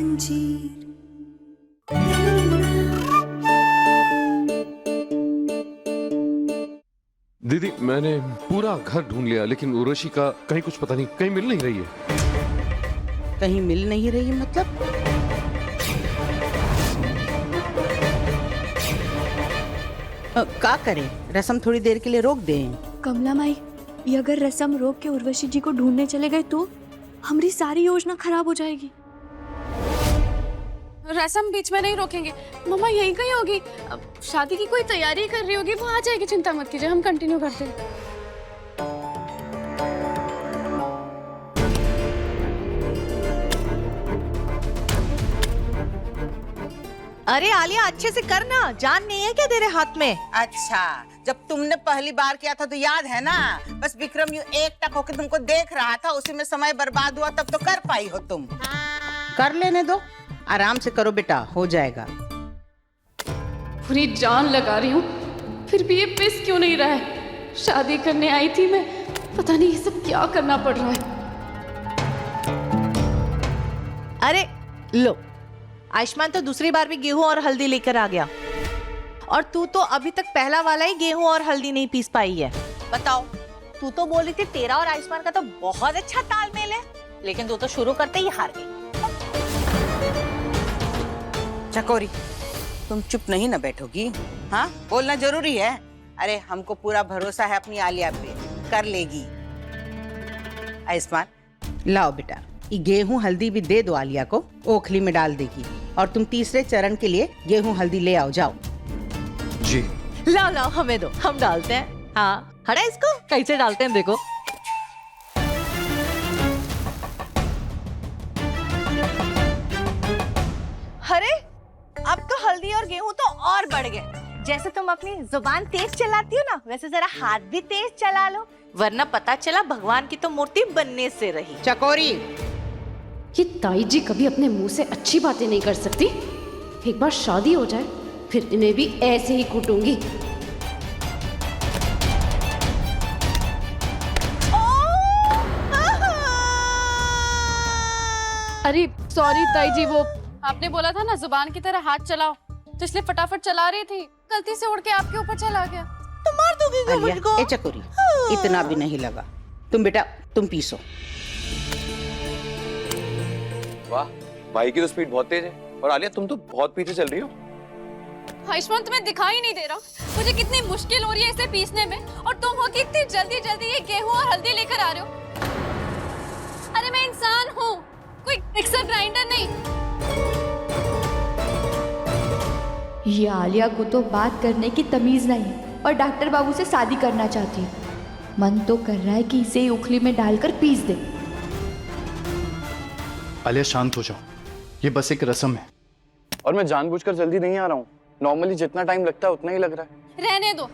जंजीर। दीदी, मैंने पूरा घर ढूंढ लिया लेकिन उर्वशी का कहीं कुछ पता नहीं, कहीं मिल नहीं रही है। कहीं मिल नहीं रही मतलब? का करें? रस्म थोड़ी देर के लिए रोक दें? कमला माई, ये अगर रस्म रोक के उर्वशी जी को ढूंढने चले गए तो हमारी सारी योजना खराब हो जाएगी। रस्म बीच में नहीं रोकेंगे, मम्मा यहीं कहीं होगी। अब शादी की कोई तैयारी कर रही होगी, वो आ जाएगी, चिंता मत कीजिए, हम कंटिन्यू करते हैं। अरे आलिया, अच्छे से करना, जान नहीं है क्या तेरे हाथ में? अच्छा, जब तुमने पहली बार किया था तो याद है ना? बस विक्रम यूं एकटक होकर तुमको देख रहा था, उसी में समय बर्बाद हुआ, तब तो कर पाई हो तुम। कर लेने दो, आराम से करो बेटा, हो जाएगा। पूरी जान लगा रही हूँ, फिर भी ये पिस क्यों नहीं रहा है? शादी करने आई थी मैं, पता नहीं ये सब क्या करना पड़ रहा है। अरे लो, आयुष्मान तो दूसरी बार भी गेहूं और हल्दी लेकर आ गया, और तू तो अभी तक पहला वाला ही गेहूं और हल्दी नहीं पीस पाई है। बताओ, तू तो बोली थी तेरा और आयुष्मान का तो बहुत अच्छा तालमेल है, लेकिन तू तो शुरू करते ही हार गई। चकोरी, तुम चुप नहीं ना बैठोगी? हाँ, बोलना जरूरी है। अरे हमको पूरा भरोसा है अपनी आलिया पे, कर लेगी। आयुष्मान, लाओ बेटा, ये गेहूं हल्दी भी दे दो आलिया को, ओखली में डाल देगी। और तुम तीसरे चरण के लिए गेहूं हल्दी ले आओ, जाओ। जी। लाओ लाओ, हमें दो, हम डालते हैं। हाँ, हटा इसको, कैसे डालते हैं देखो। अरे अब तो हल्दी और गेहूं तो और बढ़ गए। जैसे तुम अपनी जुबान तेज चलाती हो ना, वैसे जरा हाथ भी तेज चला लो, वरना पता चला भगवान की तो मूर्ति बनने से रही। चकोरी, ये ताई जी कभी अपने मुंह से अच्छी बातें नहीं कर सकती। एक बार शादी हो जाए, फिर इन्हें भी ऐसे ही कूटूंगी। अरे सॉरी ताई जी, वो आपने बोला था ना जुबान की तरह हाथ चलाओ, तो इसलिए फटाफट चला रही थी, गलती से उड़ के आपके ऊपर चला गया। तो मार दोगी आलिया, मुझको। ए चकोरी, इतना भी नहीं लगा। तुम बेटा, तुम पीसो। वाह, भाई की तो स्पीड बहुत तेज है, और आलिया तुम तो बहुत पीछे चल रही हो। आयुष्मान, तुम्हें दिखाई नहीं दे रहा मुझे कितनी मुश्किल हो रही है इसे पीसने में, और तुम हो कि इतनी जल्दी जल्दी ये गेहूं और हल्दी लेकर आ रहे हो। अरे मैं इंसान हूँ, कोई मिक्सर ग्राइंडर नहीं। ये आलिया को तो बात करने की तमीज नहीं है, और डॉक्टर बाबू से शादी करना चाहती है। मन तो कर रहा है कि इसे उखली में डालकर पीस दे। आलिया शांत हो जाओ, ये बस एक रस्म है। और मैं जानबूझकर जल्दी नहीं आ रहा हूँ, नॉर्मली जितना टाइम लगता है उतना ही लग रहा है। रहने दो,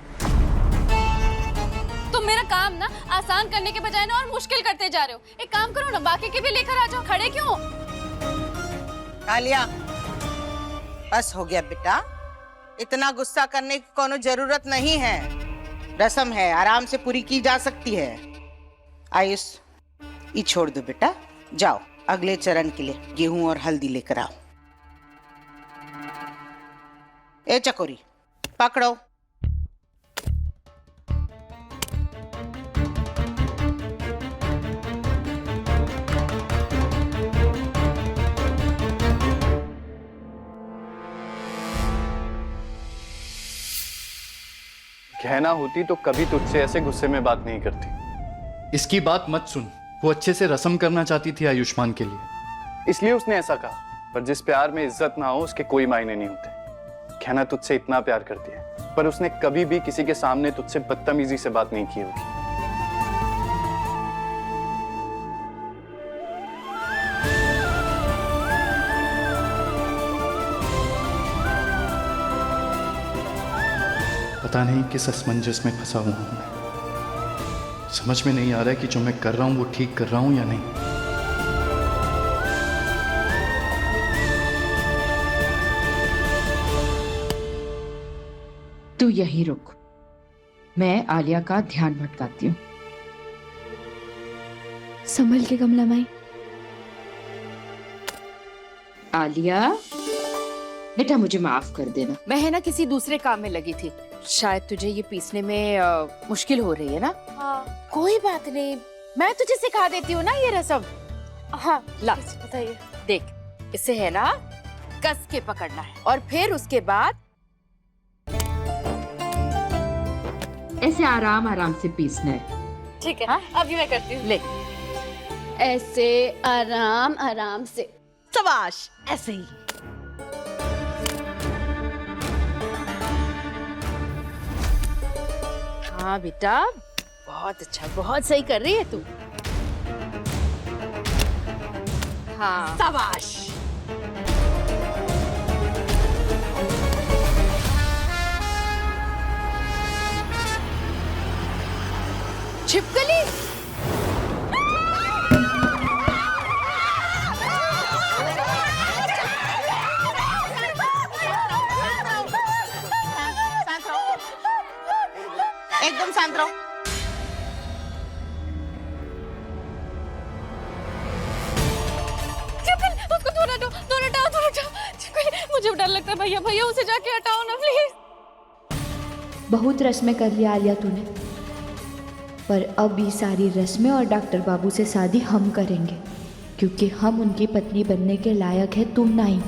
तुम मेरा काम ना आसान करने के बजाय ना और मुश्किल करते जा रहे हो। एक काम करो ना, बाकी के भी लेकर आ जाओ, खड़े क्यों हो? आलिया, बस हो गया बेटा, इतना गुस्सा करने की कोनो जरूरत नहीं है। रस्म है, आराम से पूरी की जा सकती है। आयुष, ये छोड़ दो बेटा, जाओ अगले चरण के लिए गेहूं और हल्दी लेकर आओ। ए चकोरी, पकड़ो। कहना होती तो कभी तुझसे ऐसे गुस्से में बात नहीं करती। इसकी बात मत सुन, वो अच्छे से रस्म करना चाहती थी आयुष्मान के लिए, इसलिए उसने ऐसा कहा। पर जिस प्यार में इज्जत ना हो उसके कोई मायने नहीं होते। कहना तुझसे इतना प्यार करती है, पर उसने कभी भी किसी के सामने तुझसे बदतमीजी से बात नहीं की होगी। पता नहीं किस असमंजस में फंसा हुआ हूं मैं। समझ में नहीं आ रहा है कि जो मैं कर रहा हूं वो ठीक कर रहा हूं या नहीं। तू यहीं रुक, मैं आलिया का ध्यान भटकाती हूँ। संभल के कमला माई। आलिया बेटा मुझे माफ कर देना। मैं है ना किसी दूसरे काम में लगी थी। शायद तुझे ये पीसने में मुश्किल हो रही है ना? हाँ। कोई बात नहीं, मैं तुझे सिखा देती हूँ ना ये रसम। हाँ ला बताइए। देख, इसे है ना कस के पकड़ना है और फिर उसके बाद ऐसे आराम आराम से पीसना है। ठीक है, हाँ? अभी मैं करती हूँ। ले ऐसे आराम आराम से। शाबाश, ऐसे ही। हाँ बेटा, बहुत अच्छा, बहुत सही कर रही है तू। हाँ शाबाश। छिपकली। एकदम शांत रहो। उसको दूर हटाओ, दूर हटाओ, दूर हटाओ। मुझे डर लगता है भैया, भैया उसे जाके हटाओ ना प्लीज। बहुत रस्में कर लिया आलिया तूने, पर अब ये सारी रस्में और डॉक्टर बाबू से शादी हम करेंगे, क्योंकि हम उनकी पत्नी बनने के लायक है, तुम नहीं।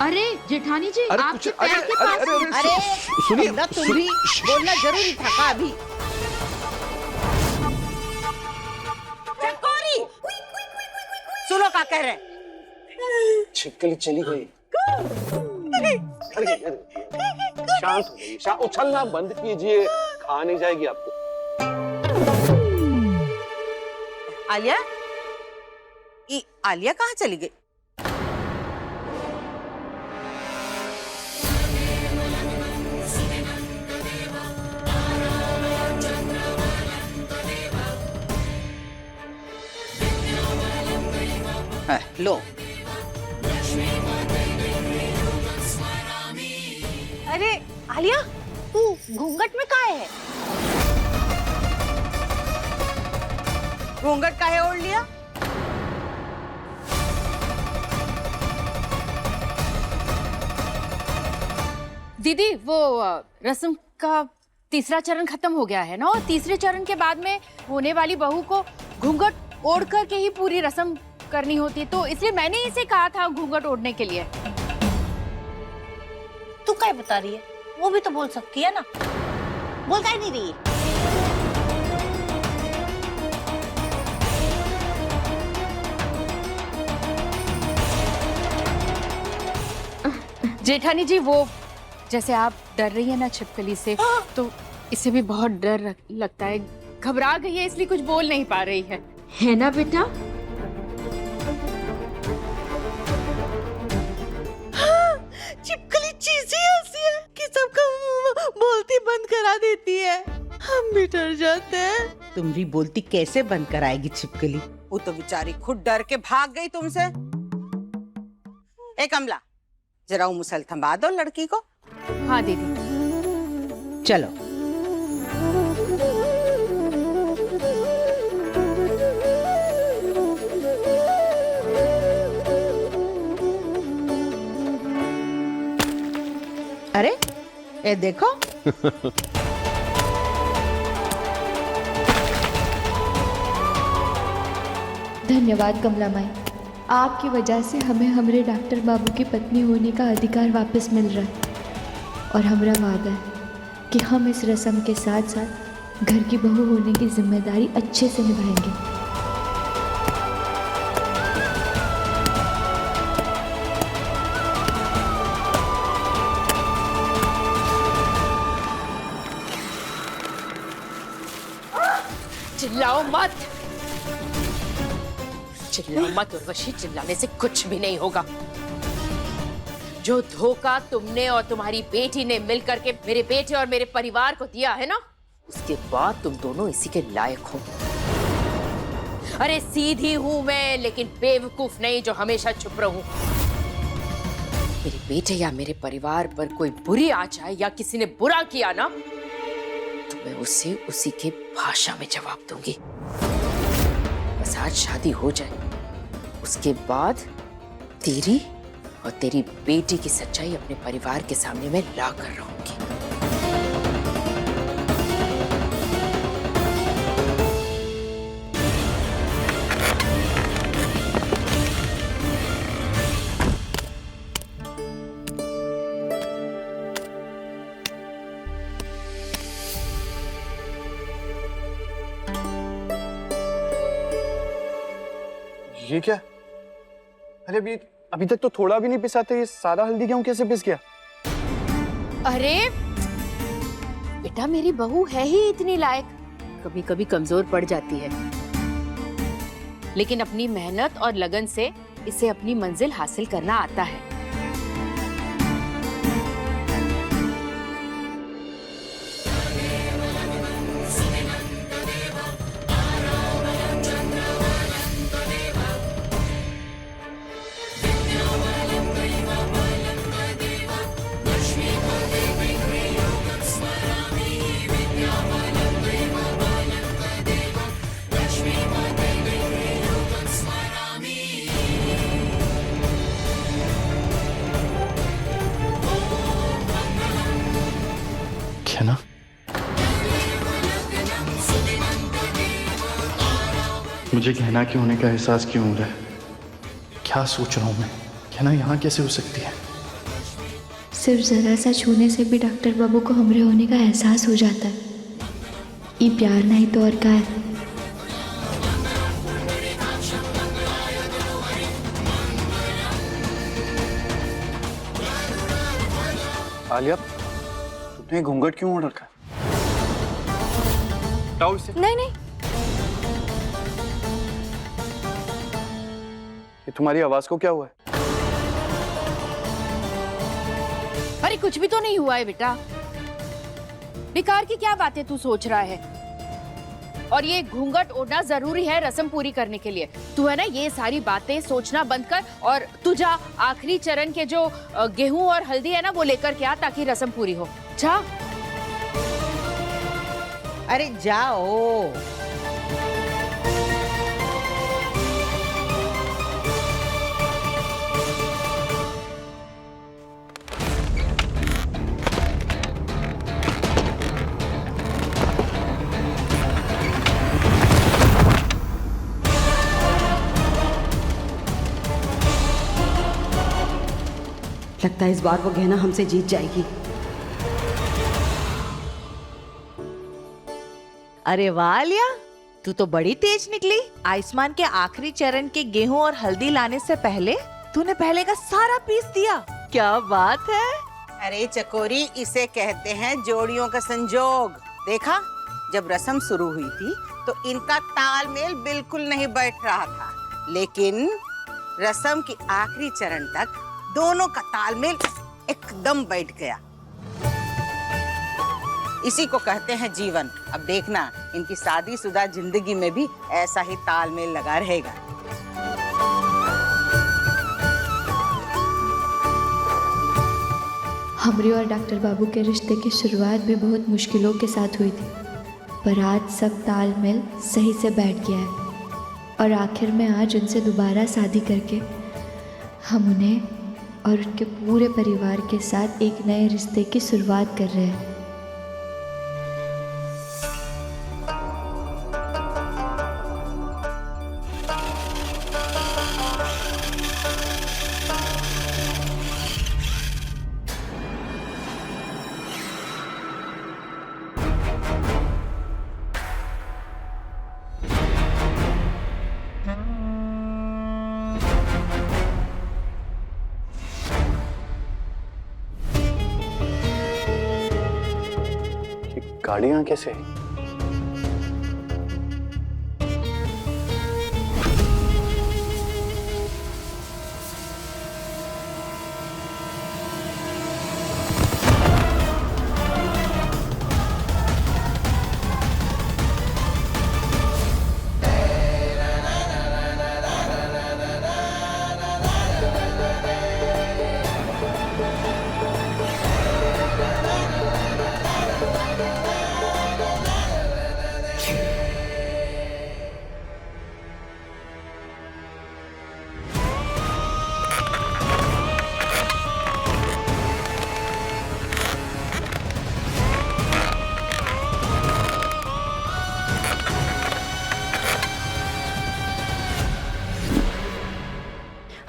अरे जेठानी जी, अरे आपके कुछ- पैर के पास है। अरे सुनिए, कमला, तुम भी बोलना जरूरी था का अभी? चकोरी, सुनो का कह रहे। छिपकली चली गई। शांत हो गई। उछलना बंद कीजिए, खा नहीं जाएगी आपको। आलिया, ये आलिया कहाँ चली गई? लो। अरे आलिया, तू घूंघट में कहाँ है? घूंघट काहे ओढ़ लिया? दीदी, वो रस्म का तीसरा चरण खत्म हो गया है ना, और तीसरे चरण के बाद में होने वाली बहू को घूंघट ओढ़ कर के ही पूरी रस्म करनी होती है, तो इसलिए मैंने इसे कहा था घूंघट ओढ़ने के लिए। तू क्या बता रही है? वो भी तो बोल सकती है ना। बोल क्या नहीं रही है? जेठानी जी, वो जैसे आप डर रही है ना छिपकली से, तो इसे भी बहुत डर लगता है, घबरा गई है, इसलिए कुछ बोल नहीं पा रही है ना बेटा? छिपकली चीज़ ही ऐसी है कि सबका मुंह बोलती बंद करा देती है। हम भी डर जाते हैं। तुम्हारी बोलती कैसे बंद कराएगी छिपकली? वो तो बेचारी खुद डर के भाग गई तुमसे। ए कमला, जरा वो मुसल थमा दो लड़की को। हाँ दीदी। चलो। अरे ये देखो। धन्यवाद कमला माई, आपकी वजह से हमें हमारे डॉक्टर बाबू की पत्नी होने का अधिकार वापस मिल रहा है, और हमारा वादा है कि हम इस रस्म के साथ साथ घर की बहू होने की जिम्मेदारी अच्छे से निभाएंगे। चिल्लाओ मत, चिल्लाओ मत उर्वशी, चिल्लाने से कुछ भी नहीं होगा। जो धोखा तुमने और तुम्हारी बेटी ने मिलकर के मेरे बेटे और मेरे परिवार को दिया है ना, उसके बाद तुम दोनों इसी के लायक हो। अरे सीधी हूं मैं, लेकिन बेवकूफ नहीं जो हमेशा चुप रहूं। मेरे बेटे या मेरे परिवार पर कोई बुरी आ जाए या किसी ने बुरा किया ना, तो मैं उसे उसी के भाषा में जवाब दूंगी। बस आज शादी हो जाए, उसके बाद तेरी और तेरी बेटी की सच्चाई अपने परिवार के सामने मैं ला कर रहूंगी। ये क्या? अरे अभी तक तो थोड़ा भी नहीं पिसा था, ये सारा हल्दी गेहूं कैसे पिस गया? अरे बेटा, मेरी बहू है ही इतनी लायक, कभी कभी कमजोर पड़ जाती है, लेकिन अपनी मेहनत और लगन से इसे अपनी मंजिल हासिल करना आता है। है ना? मुझे कहना के होने का एहसास क्यों हो रहा है? क्या सोच रहा हूं मैं? कहना यहाँ कैसे हो सकती है? सिर्फ ज़रा सा छूने से भी डॉक्टर बाबू को हमरे होने का एहसास हो जाता है। ये प्यार नहीं तो और क्या है। आलिया, तुमने घूंघट क्यों ओढ़ रखा है? हटाओ इसे। नहीं नहीं, ये तुम्हारी आवाज को क्या हुआ है? अरे कुछ भी तो नहीं हुआ है बेटा, बेकार की क्या बातें तू सोच रहा है। और ये घूंघट ओढ़ना जरूरी है रस्म पूरी करने के लिए। तू है ना, ये सारी बातें सोचना बंद कर और तू जा आखिरी चरण के जो गेहूं और हल्दी है ना, वो लेकर के आ ताकि रस्म पूरी हो। जा। अरे जाओ। लगता है इस बार वो गहना हमसे जीत जाएगी। अरे वाह आलिया, तू तो बड़ी तेज निकली। आयुष्मान के आखिरी चरण के गेहूं और हल्दी लाने से पहले तूने पहले का सारा पीस दिया। क्या बात है। अरे चकोरी, इसे कहते हैं जोड़ियों का संजोग। देखा, जब रस्म शुरू हुई थी तो इनका तालमेल बिल्कुल नहीं बैठ रहा था, लेकिन रस्म के आखिरी चरण तक दोनों का तालमेल एकदम बैठ गया। इसी को कहते हैं जीवन। अब देखना, इनकी शादीशुदा जिंदगी में भी ऐसा ही तालमेल लगा रहेगा। हमरे और डॉक्टर बाबू के रिश्ते की शुरुआत भी बहुत मुश्किलों के साथ हुई थी, पर आज सब तालमेल सही से बैठ गया है। और आखिर में आज उनसे दोबारा शादी करके हम उन्हें और उनके पूरे परिवार के साथ एक नए रिश्ते की शुरुआत कर रहे हैं। गाड़ियां कैसे आई?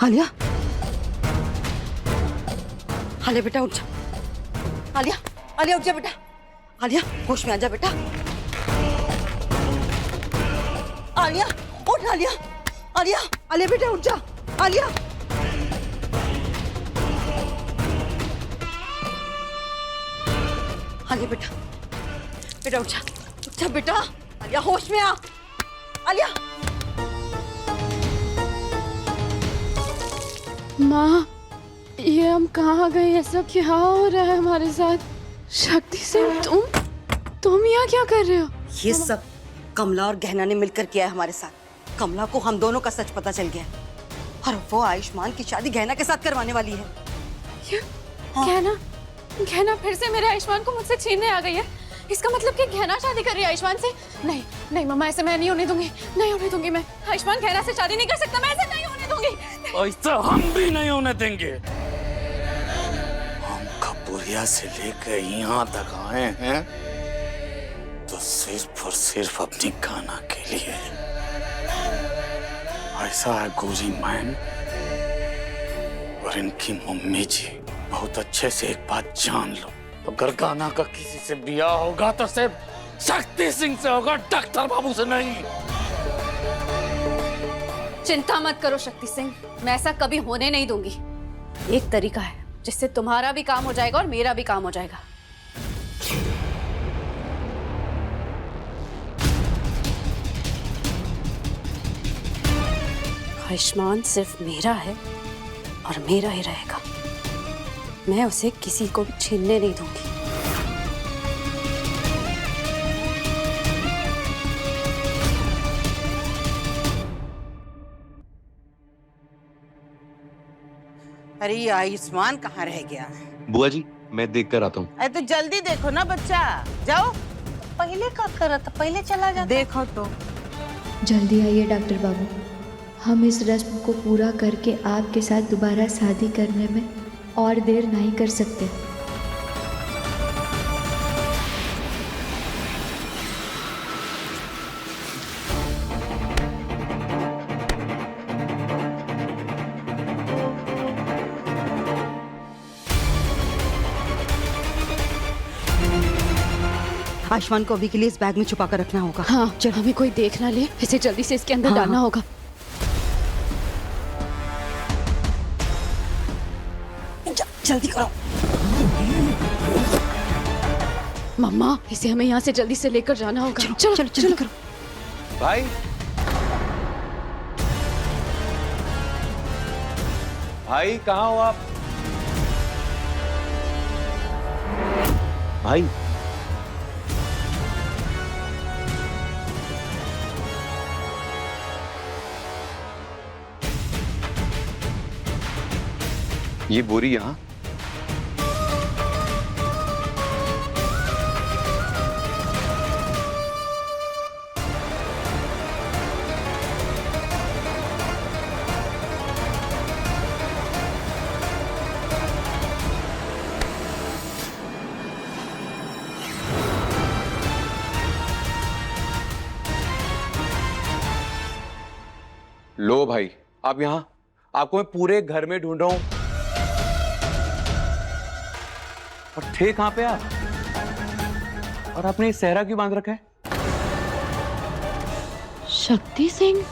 आलिया, आलिया बेटा उठ जा। आलिया, आलिया उठ जा बेटा। आलिया होश में आ जा बेटा। आलिया उठ। आलिया, आलिया, आलिया बेटा उठ जा। आलिया, आलिया बेटा, बेटा उठ जा, उठ जा बेटा। आलिया होश में आ। आलिया, माँ, ये हम कहाँ गए? ऐसा क्या हो रहा है हमारे साथ? शक्ति सिंह, तुम यहाँ क्या कर रहे हो? ये सब कमला और गहना ने मिलकर किया है हमारे साथ। कमला को हम दोनों का सच पता चल गया है और वो आयुष्मान की शादी गहना के साथ करवाने वाली है। क्या? गहना? गहना फिर से मेरे आयुष्मान को मुझसे छीनने आ गई है? इसका मतलब कि गहना शादी कर रही है आयुष्मान से? नहीं नहीं मम्मा, ऐसे मैं नहीं होने दूंगी, नहीं होने दूंगी मैं। आयुष्मान गहना से शादी नहीं कर सकता, मैं ऐसे नहीं होने दूंगी। ऐसा हम भी नहीं होने देंगे। हम खपुरिया से लेकर यहाँ तक आए हैं तो सिर्फ और सिर्फ अपनी गाना के लिए। ऐसा है गोरी मैन और इनकी मम्मी जी, बहुत अच्छे से एक बात जान लो, अगर गाना का किसी से ब्याह होगा तो सिर्फ शक्ति सिंह से होगा, डॉक्टर बाबू से नहीं। चिंता मत करो शक्ति सिंह, मैं ऐसा कभी होने नहीं दूंगी। एक तरीका है जिससे तुम्हारा भी काम हो जाएगा और मेरा भी काम हो जाएगा। आयुष्मान सिर्फ मेरा है और मेरा ही रहेगा। मैं उसे किसी को भी छीनने नहीं दूंगी। अरे ये आयुष्मान कहाँ रह गया? बुआ जी, मैं देख कर आता हूँ। अरे तो जल्दी देखो ना बच्चा, जाओ। पहले का करा था, पहले चला जा। देखो तो। जल्दी आइए डॉक्टर बाबू, हम इस रस्म को पूरा करके आपके साथ दोबारा शादी करने में और देर नहीं कर सकते। आयुष्मान को अभी के लिए इस बैग में छुपा कर रखना होगा। हाँ, जब हमें कोई देख ना ले, इसे जल्दी से इसके अंदर डालना होगा। जल्दी करो। मम्मा, इसे हमें यहाँ से जल्दी से लेकर जाना होगा। चलो चलो चलो करो। भाई, भाई कहाँ हो आप? भाई, ये बोरी यहाँ? लो भाई, आप यहाँ, आपको मैं पूरे घर में ढूंढ रहा हूं और थे कहां पे आप? और आपने ये सहरा क्यों बांध रखा है? शक्ति सिंह,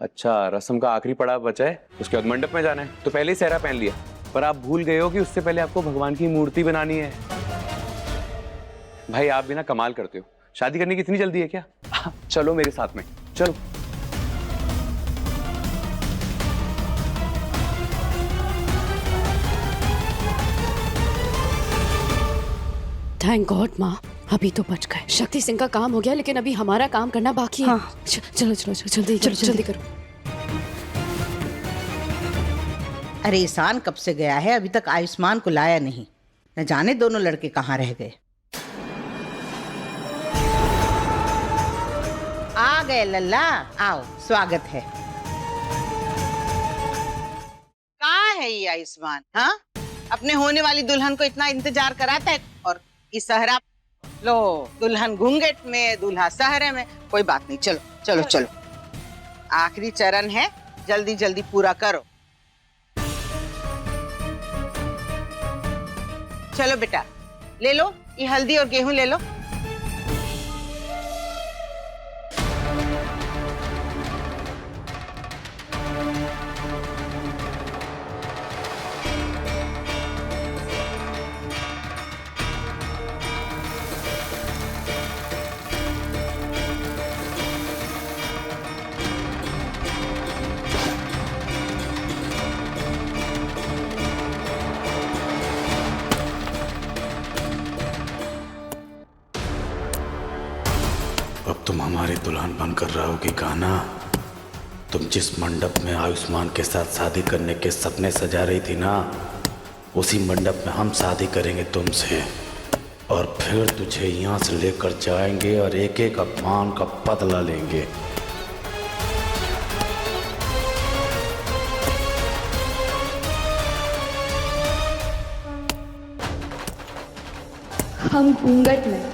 अच्छा, रस्म का आखिरी पड़ाव बचा है, उसके बाद मंडप में जाना है, तो पहले ही सहरा पहन लिया। पर आप भूल गए हो कि उससे पहले आपको भगवान की मूर्ति बनानी है। भाई, आप भी ना कमाल करते हो। शादी करने की इतनी जल्दी है क्या? चलो मेरे साथ में, चलो। थैंक गॉड माँ, अभी तो बच गए। शक्ति सिंह का काम हो गया, लेकिन अभी हमारा काम करना बाकी है। हाँ। चलो चलो चलो, जल्दी चलो, जल्दी करो। अरे ईशान कब से गया है, अभी तक आयुष्मान को लाया नहीं। न जाने दोनों लड़के कहाँ रह गए। आ गए लल्ला, आओ, स्वागत है। कहाँ है ये आयुष्मान? हाँ, अपने होने वाली दुल्हन को इतना इंतजार कराता है और इस सहरा लो दुल्हन घूंघट में, दूल्हा सहरे में, कोई बात नहीं, चलो चलो चलो, आखिरी चरण है, जल्दी जल्दी पूरा करो। चलो बेटा, ले लो ये हल्दी और गेहूं ले लो। अब तुम हमारी दुल्हन बनकर रहोगी गाना। तुम जिस मंडप में आयुष्मान के साथ शादी करने के सपने सजा रही थी ना, उसी मंडप में हम शादी करेंगे तुमसे, और फिर तुझे यहाँ से लेकर जाएंगे और एक एक अपमान का बदला लेंगे। हम घूंघट में,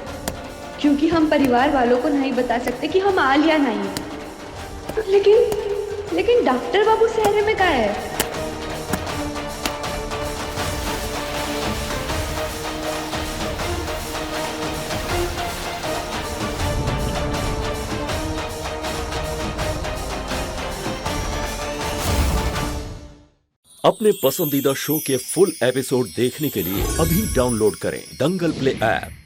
क्योंकि हम परिवार वालों को नहीं बता सकते कि हम आलिया नहीं है। लेकिन डॉक्टर बाबू सहरे में कहाँ है? अपने पसंदीदा शो के फुल एपिसोड देखने के लिए अभी डाउनलोड करें दंगल प्ले ऐप।